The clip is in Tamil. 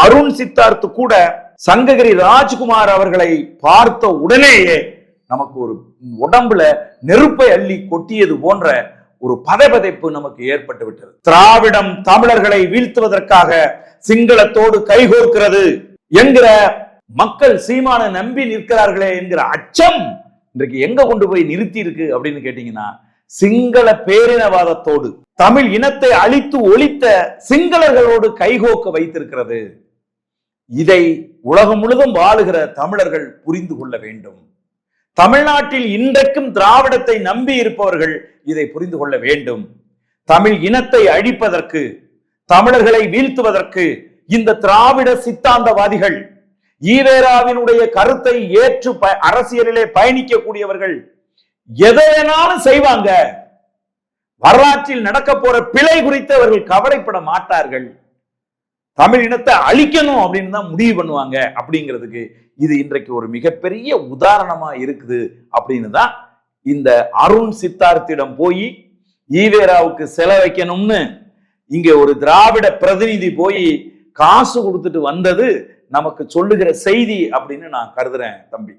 அருண் சித்தார்த் கூட சங்ககிரி ராஜ்குமார் அவர்களை பார்த்த உடனேயே நமக்கு ஒரு உடம்புல நெருப்பை அள்ளி கொட்டியது போன்ற ஒரு பதைபதைப்பு நமக்கு ஏற்பட்டு விட்டது. திராவிடம் தமிழர்களை வீழ்த்துவதற்காக சிங்களத்தோடு கைகோர்க்கிறது என்கிற மக்கள் சீமான நம்பி நிற்கிறார்களே என்கிற அச்சம் இன்றைக்கு எங்க கொண்டு போய் நிறுத்தி இருக்கு அப்படின்னு கேட்டீங்கன்னா, சிங்கள பேரினவாதத்தோடு தமிழ் இனத்தை அழித்து ஒழித்த சிங்களர்களோடு கைகோக்க வைத்திருக்கிறது. இதை உலகம் முழுதும் வாழுகிற தமிழர்கள் புரிந்து கொள்ள வேண்டும். தமிழ்நாட்டில் இன்றைக்கும் திராவிடத்தை நம்பி இருப்பவர்கள் இதை புரிந்து கொள்ள வேண்டும். தமிழ் இனத்தை அழிப்பதற்கு, தமிழர்களை வீழ்த்துவதற்கு இந்த திராவிட சித்தாந்தவாதிகள், ஈவேராவினுடைய கருத்தை ஏற்று அரசியலிலே பயணிக்கக்கூடியவர்கள் எதை வேணாலும் செய்வாங்க. வரலாற்றில் நடக்க போற பிழை குறித்து அவர்கள் கவலைப்பட மாட்டார்கள். தமிழ் இனத்தை அழிக்கணும் அப்படின்னு தான் முடிவு பண்ணுவாங்க. அப்படிங்கிறதுக்கு இது இன்றைக்கு ஒரு மிகப்பெரிய உதாரணமா இருக்குது அப்படின்னு தான் இந்த அருண் சித்தார்த்திடம் போய் ஈவேராவுக்கு செலவு வைக்கணும்னு இங்க ஒரு திராவிட பிரதிநிதி போய் காசு கொடுத்துட்டு வந்தது நமக்கு சொல்லுகிற செய்தி அப்படின்னு நான் கருதுறேன் தம்பி.